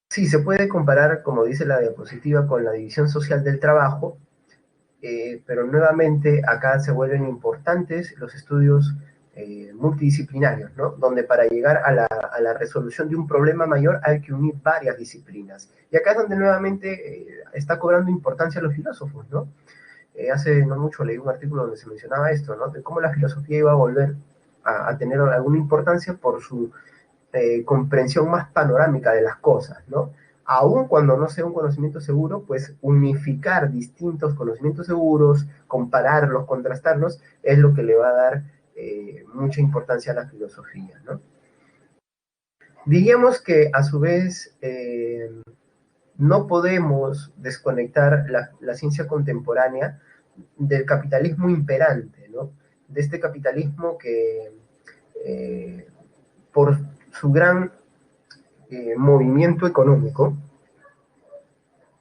sí, se puede comparar, como dice la diapositiva, con la división social del trabajo, pero nuevamente acá se vuelven importantes los estudios multidisciplinarios, ¿no? Donde para llegar a la resolución de un problema mayor hay que unir varias disciplinas. Y acá es donde nuevamente está cobrando importancia los filósofos, ¿no? Hace no mucho leí un artículo donde se mencionaba esto, ¿no? De cómo la filosofía iba a volver a tener alguna importancia por su comprensión más panorámica de las cosas, ¿no? Aun cuando no sea un conocimiento seguro, pues unificar distintos conocimientos seguros, compararlos, contrastarlos, es lo que le va a dar mucha importancia a la filosofía, ¿no? Diríamos que a su vez no podemos desconectar la ciencia contemporánea del capitalismo imperante, ¿no? De este capitalismo que por su gran movimiento económico,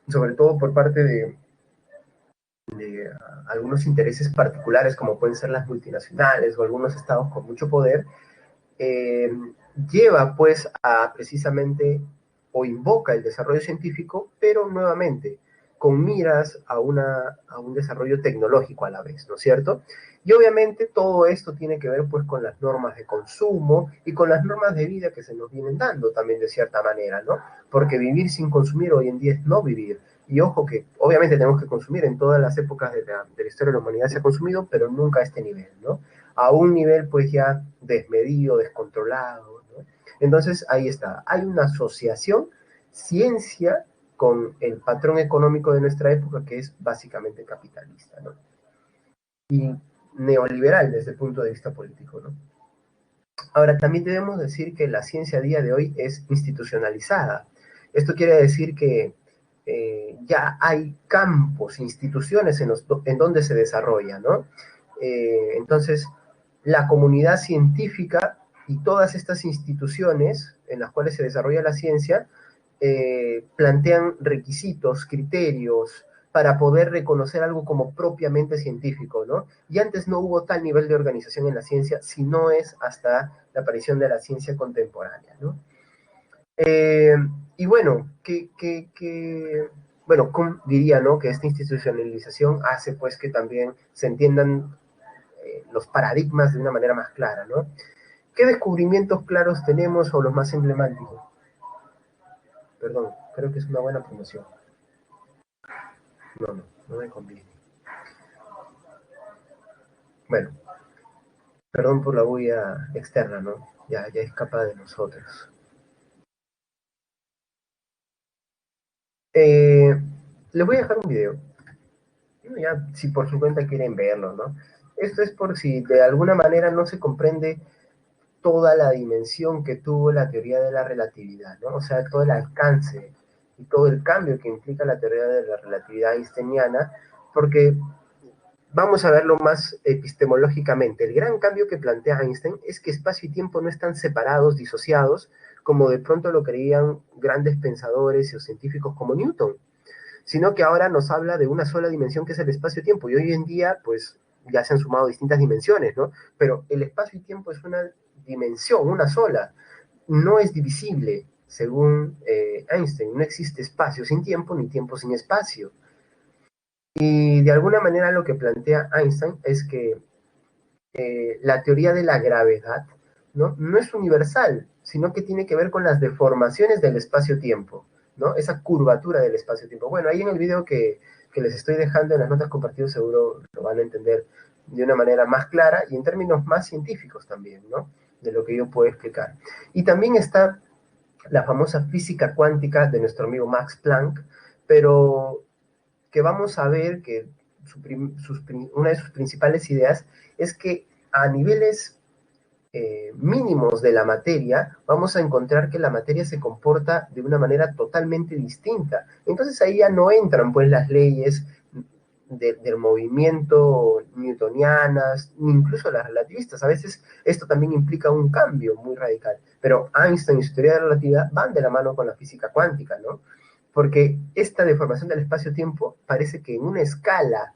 sobre todo por parte de algunos intereses particulares, como pueden ser las multinacionales o algunos estados con mucho poder, eh, lleva pues a precisamente o invoca el desarrollo científico, pero nuevamente con miras a un desarrollo tecnológico a la vez, ¿no es cierto? Y obviamente todo esto tiene que ver pues con las normas de consumo y con las normas de vida que se nos vienen dando también de cierta manera, ¿no? Porque vivir sin consumir hoy en día es no vivir. Y ojo que obviamente tenemos que consumir, en todas las épocas de la historia de la humanidad se ha consumido, pero nunca a este nivel, ¿no? A un nivel pues ya desmedido, descontrolado, ¿no? Entonces ahí está, hay una asociación ciencia con el patrón económico de nuestra época que es básicamente capitalista, ¿no? Y neoliberal desde el punto de vista político, ¿no? Ahora, también debemos decir que la ciencia a día de hoy es institucionalizada. Esto quiere decir que ya hay campos, instituciones en donde se desarrolla, ¿no? Entonces, la comunidad científica y todas estas instituciones en las cuales se desarrolla la ciencia plantean requisitos, criterios para poder reconocer algo como propiamente científico, ¿no? Y antes no hubo tal nivel de organización en la ciencia, si no es hasta la aparición de la ciencia contemporánea, ¿no? Eh, y bueno, bueno, Kuhn diría, ¿no? Que esta institucionalización hace pues que también se entiendan los paradigmas de una manera más clara, ¿no? ¿Qué descubrimientos claros tenemos o los más emblemáticos? Perdón, creo que es una buena promoción. No, no, no me conviene. Bueno, perdón por la bulla externa, ¿no? Ya escapa de nosotros. Eh, les voy a dejar un video. Ya, si por su cuenta quieren verlo, ¿no? Esto es por si de alguna manera no se comprende toda la dimensión que tuvo la teoría de la relatividad, ¿no? O sea, todo el alcance y todo el cambio que implica la teoría de la relatividad einsteiniana, porque vamos a verlo más epistemológicamente. El gran cambio que plantea Einstein es que espacio y tiempo no están separados, disociados, como de pronto lo creían grandes pensadores o científicos como Newton, sino que ahora nos habla de una sola dimensión que es el espacio-tiempo. Y hoy en día, pues ya se han sumado distintas dimensiones, ¿no? Pero el espacio y tiempo es una dimensión, una sola. No es divisible, según Einstein. No existe espacio sin tiempo ni tiempo sin espacio. Y de alguna manera lo que plantea Einstein es que la teoría de la gravedad no es universal, sino que tiene que ver con las deformaciones del espacio-tiempo, ¿no? Esa curvatura del espacio-tiempo. Bueno, ahí en el video que les estoy dejando en las notas compartidas seguro lo van a entender de una manera más clara y en términos más científicos también, ¿no? De lo que yo puedo explicar. Y también está la famosa física cuántica de nuestro amigo Max Planck, pero que vamos a ver que una de sus principales ideas es que a niveles mínimos de la materia, vamos a encontrar que la materia se comporta de una manera totalmente distinta. Entonces ahí ya no entran pues las leyes del movimiento newtonianas, ni incluso las relativistas. A veces esto también implica un cambio muy radical. Pero Einstein y su teoría de la relatividad van de la mano con la física cuántica, ¿no? Porque esta deformación del espacio-tiempo parece que en una escala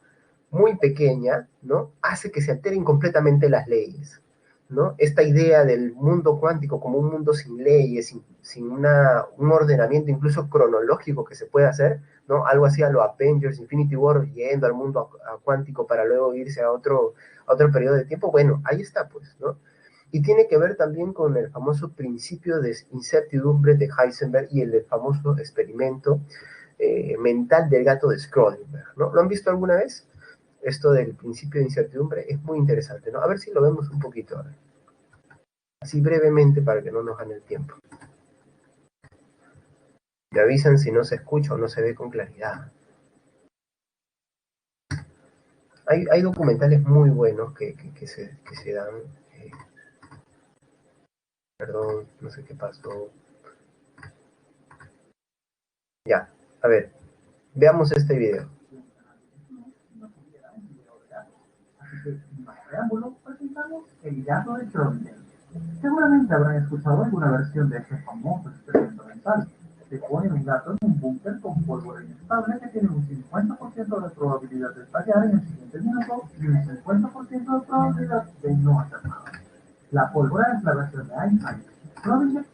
muy pequeña, ¿no? Hace que se alteren completamente las leyes, ¿no? Esta idea del mundo cuántico como un mundo sin leyes, sin un ordenamiento incluso cronológico que se puede hacer, ¿no? Algo así a lo Avengers, Infinity War, yendo al mundo cuántico para luego irse a otro periodo de tiempo. Bueno, ahí está, pues, ¿no? Y tiene que ver también con el famoso principio de incertidumbre de Heisenberg y el famoso experimento mental del gato de Schrödinger, ¿no? ¿Lo han visto alguna vez? Esto del principio de incertidumbre es muy interesante, ¿no? A ver si lo vemos un poquito ahora. Así brevemente para que no nos gane el tiempo. Me avisan si no se escucha o no se ve con claridad. Hay documentales muy buenos que se dan. Perdón, no sé qué pasó. Ya, a ver, veamos este video. Sin más preámbulo, presentamos el gato de Schrödinger. Seguramente habrán escuchado alguna versión de este famoso experimento mental. Se pone un gato en un búnker con pólvora inestable que tiene un 50% de probabilidad de estallar en el siguiente minuto y un 50% de probabilidad de no hacer nada. La pólvora es la versión de Einstein. Schrödinger.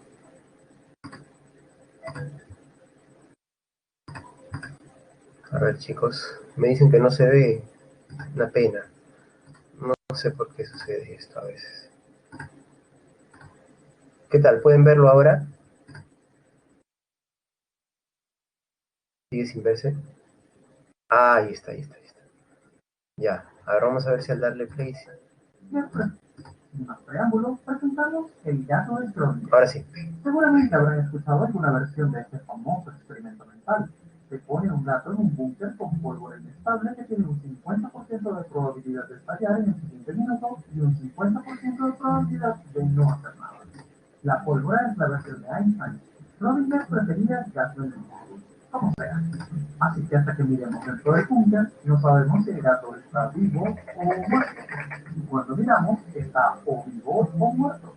A ver, chicos, me dicen que no se ve. Una pena. No sé por qué sucede esto a veces. ¿Qué tal? ¿Pueden verlo ahora? ¿Sigue sin verse? Ah, ahí está, ahí está, ahí está. Ya, ahora vamos a ver si al darle play. Sin más preámbulos, presentamos el gato de Schrödinger. Ahora sí. Seguramente habrán escuchado alguna versión de este famoso experimento mental. Se pone un gato en un búnker con pólvora inestable que tiene un 50% de probabilidad de estallar en el siguiente minuto y un 50% de probabilidad de no hacer nada. La pólvora es la versión de Einstein. Schrödinger prefería gas venenoso, como sea. Así que hasta que miremos dentro del búnker, no sabemos si el gato está vivo o muerto. Y cuando miramos, está o vivo o muerto.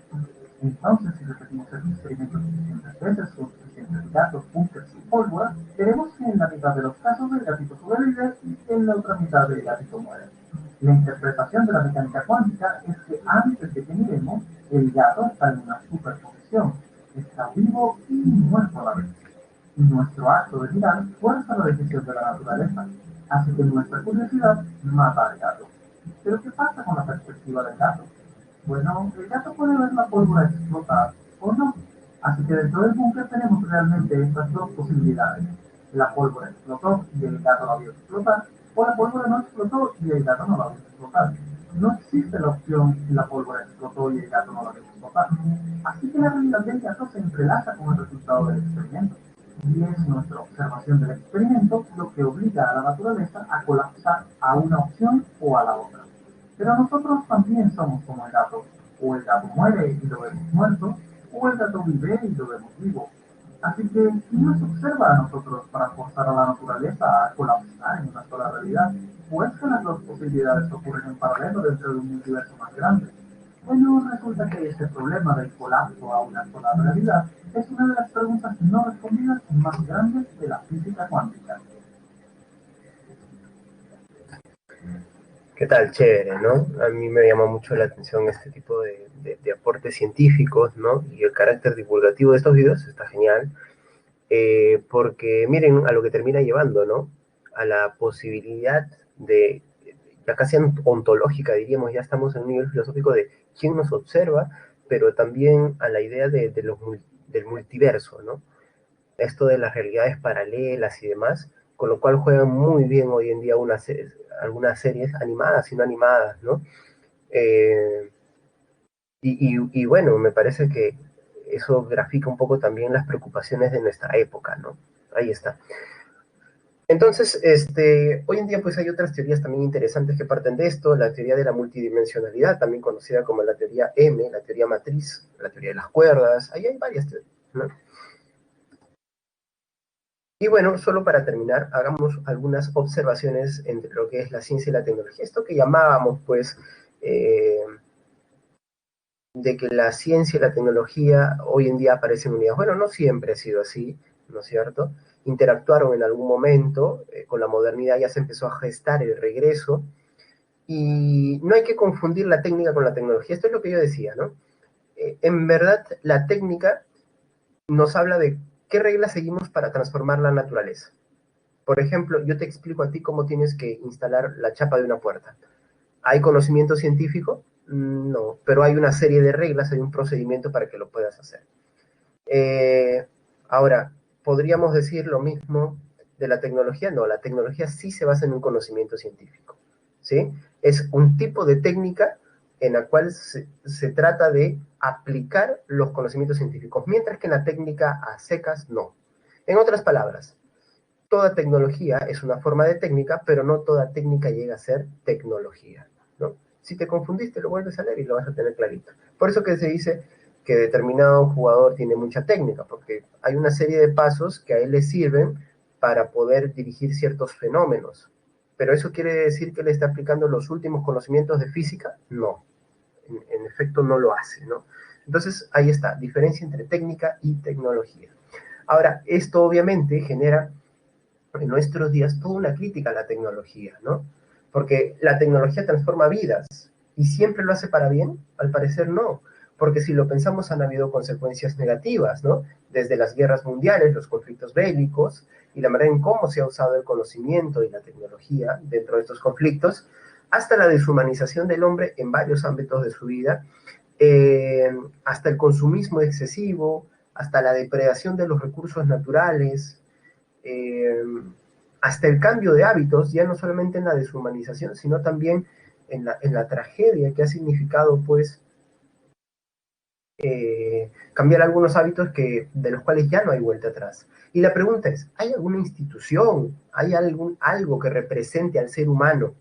Entonces, si repetimos el experimento suficientes veces con suficientes gatos, búnkers y pólvora, veremos que en la mitad de los casos el gatito sobrevive y en la otra mitad el gatito muere. La interpretación de la mecánica cuántica es que antes de que miremos, el gato está en una superposición, está vivo y muerto a la vez. Y nuestro acto de mirar fuerza la decisión de la naturaleza, así que nuestra curiosidad mata al gato. Pero ¿qué pasa con la perspectiva del gato? Bueno, el gato puede ver la pólvora explotar o no. Así que dentro del búnker tenemos realmente estas dos posibilidades. La pólvora explotó y el gato la vio explotar, o la pólvora no explotó y el gato no la vio explotar. No existe la opción la pólvora explotó y el gato no la vio explotar. Así que la realidad del gato se entrelaza con el resultado del experimento. Y es nuestra observación del experimento lo que obliga a la naturaleza a colapsar a una opción o a la otra. Pero nosotros también somos como el gato. O el gato muere y lo vemos muerto, o el gato vive y lo vemos vivo. Así que, ¿quién nos observa a nosotros para forzar a la naturaleza a colapsar en una sola realidad? ¿O es que las dos posibilidades ocurren en paralelo dentro de un universo más grande? Bueno, resulta que este problema del colapso a una sola realidad es una de las preguntas no respondidas más grandes de la física cuántica. ¿Qué tal? Chévere, ¿no? A mí me llama mucho la atención este tipo de aportes científicos, ¿no? Y el carácter divulgativo de estos videos está genial, porque miren a lo que termina llevando, ¿no? A la posibilidad de, ya casi ontológica, diríamos, ya estamos en un nivel filosófico de quién nos observa, pero también a la idea del multiverso, ¿no? Esto de las realidades paralelas y demás, con lo cual juegan muy bien hoy en día algunas series animadas y no animadas, ¿no? Eh, y bueno, me parece que eso grafica un poco también las preocupaciones de nuestra época, ¿no? Ahí está. Entonces, hoy en día pues hay otras teorías también interesantes que parten de esto, la teoría de la multidimensionalidad, también conocida como la teoría M, la teoría matriz, la teoría de las cuerdas, ahí hay varias teorías, ¿no? Y bueno, solo para terminar, hagamos algunas observaciones entre lo que es la ciencia y la tecnología. Esto que llamábamos pues eh, de que la ciencia y la tecnología hoy en día aparecen unidas. Bueno, no siempre ha sido así, ¿no es cierto? Interactuaron en algún momento, con la modernidad ya se empezó a gestar el regreso, y no hay que confundir la técnica con la tecnología. Esto es lo que yo decía, ¿no? En verdad, la técnica nos habla de qué reglas seguimos para transformar la naturaleza. Por ejemplo, yo te explico a ti cómo tienes que instalar la chapa de una puerta. ¿Hay conocimiento científico? No, pero hay una serie de reglas, hay un procedimiento para que lo puedas hacer. Eh, Ahora, ¿podríamos decir lo mismo de la tecnología? No, la tecnología sí se basa en un conocimiento científico, ¿sí? Es un tipo de técnica en la cual se trata de aplicar los conocimientos científicos, mientras que en la técnica a secas, no. En otras palabras, toda tecnología es una forma de técnica, pero no toda técnica llega a ser tecnología, ¿no? Si te confundiste, lo vuelves a leer y lo vas a tener clarito. Por eso que se dice que determinado jugador tiene mucha técnica, porque hay una serie de pasos que a él le sirven para poder dirigir ciertos fenómenos. ¿Pero eso quiere decir que le está aplicando los últimos conocimientos de física? No, en efecto no lo hace, ¿no? Entonces, ahí está, diferencia entre técnica y tecnología. Ahora, esto obviamente genera en nuestros días toda una crítica a la tecnología, ¿no? Porque la tecnología transforma vidas y siempre lo hace para bien, al parecer no, porque si lo pensamos han habido consecuencias negativas, ¿no? Desde las guerras mundiales, los conflictos bélicos y la manera en cómo se ha usado el conocimiento y la tecnología dentro de estos conflictos, hasta la deshumanización del hombre en varios ámbitos de su vida, eh, hasta el consumismo excesivo, hasta la depredación de los recursos naturales, eh, hasta el cambio de hábitos, ya no solamente en la deshumanización, sino también en la tragedia que ha significado, pues, cambiar algunos hábitos de los cuales ya no hay vuelta atrás. Y la pregunta es, ¿hay alguna institución, hay algo que represente al ser humano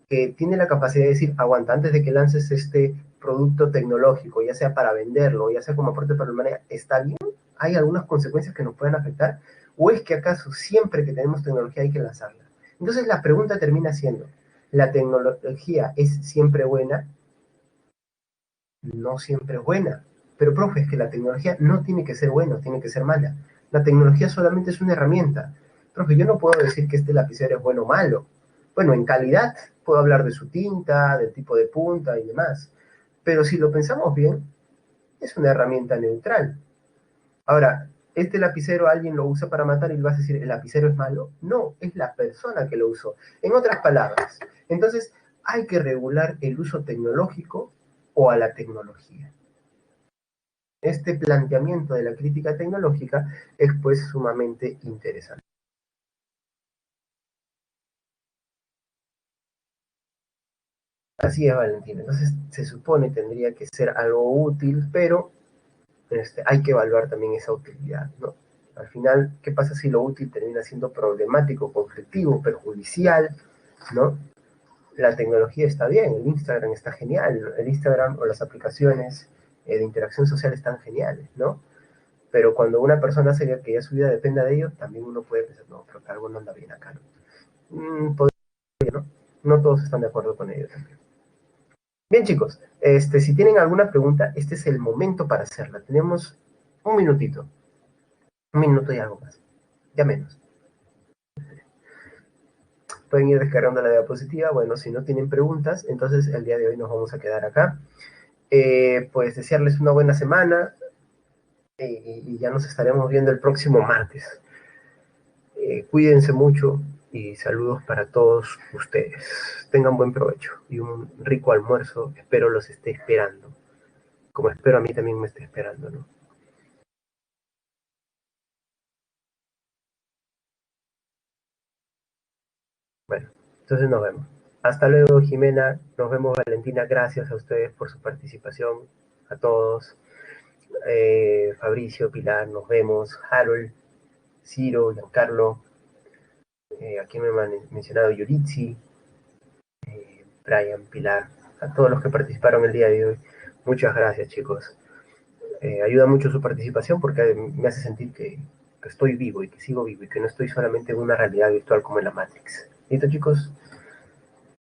que tiene la capacidad de decir, aguanta, antes de que lances este producto tecnológico, ya sea para venderlo, ya sea como aporte para la humanidad, ¿está bien? ¿Hay algunas consecuencias que nos pueden afectar? ¿O es que acaso siempre que tenemos tecnología hay que lanzarla? Entonces la pregunta termina siendo, ¿la tecnología es siempre buena? No siempre es buena. Pero, profe, es que la tecnología no tiene que ser buena, tiene que ser mala. La tecnología solamente es una herramienta. Profe, yo no puedo decir que este lapicero es bueno o malo. Bueno, en calidad puedo hablar de su tinta, del tipo de punta y demás. Pero si lo pensamos bien, es una herramienta neutral. Ahora, este lapicero alguien lo usa para matar y le vas a decir, ¿el lapicero es malo? No, es la persona que lo usó. En otras palabras, entonces hay que regular el uso tecnológico o a la tecnología. Este planteamiento de la crítica tecnológica es pues sumamente interesante. Así es, Valentina. Entonces se supone tendría que ser algo útil, pero hay que evaluar también esa utilidad, ¿no? Al final, ¿qué pasa si lo útil termina siendo problemático, conflictivo, perjudicial, ¿no? La tecnología está bien, el Instagram está genial, el Instagram o las aplicaciones de interacción social están geniales, ¿no? Pero cuando una persona hace que ya su vida dependa de ello, también uno puede pensar, no, pero que algo no anda bien acá, ¿no? ¿No? No todos están de acuerdo con ello también. Bien, chicos, si tienen alguna pregunta, este es el momento para hacerla. Tenemos un minuto y algo más, ya menos. Pueden ir descargando la diapositiva. Bueno, si no tienen preguntas, entonces el día de hoy nos vamos a quedar acá. Pues desearles una buena semana y ya nos estaremos viendo el próximo martes. Cuídense mucho y saludos para todos ustedes. Tengan buen provecho y un rico almuerzo. Espero los esté esperando, como espero a mí también me esté esperando, ¿no? Bueno, entonces nos vemos. Hasta luego, Jimena. Nos vemos, Valentina. Gracias a ustedes por su participación. A todos. Fabricio, Pilar, nos vemos. Harold, Ciro, Giancarlo. Aquí me han mencionado Yuritsi, Brian, Pilar, a todos los que participaron el día de hoy. Muchas gracias, chicos. Ayuda mucho su participación porque me hace sentir que estoy vivo y que sigo vivo y que no estoy solamente en una realidad virtual como en la Matrix. ¿Listo, chicos?